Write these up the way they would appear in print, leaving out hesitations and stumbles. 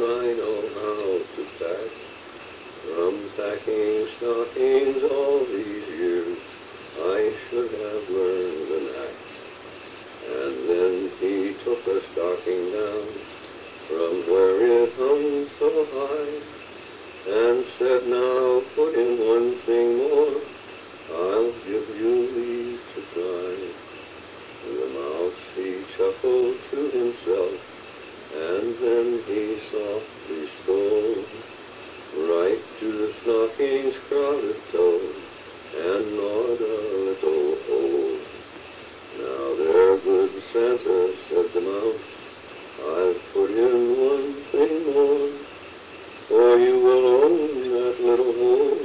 I know how to pack. From packing stockings all these years, I should have learned an act. And then he took a stocking down from where it hung so high, and said, now put in one thing more, I'll give you leave to try. To the mouse he chuckled to himself, and then he softly stole right to the stocking's crowded toe, and gnawed a little hole. Now there, good Santa, said the mouse, I've put in one thing more, for you will own that little hole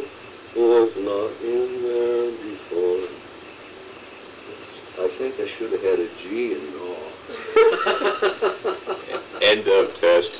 was not in there before. I think I should have had a G in gnaw. End of test.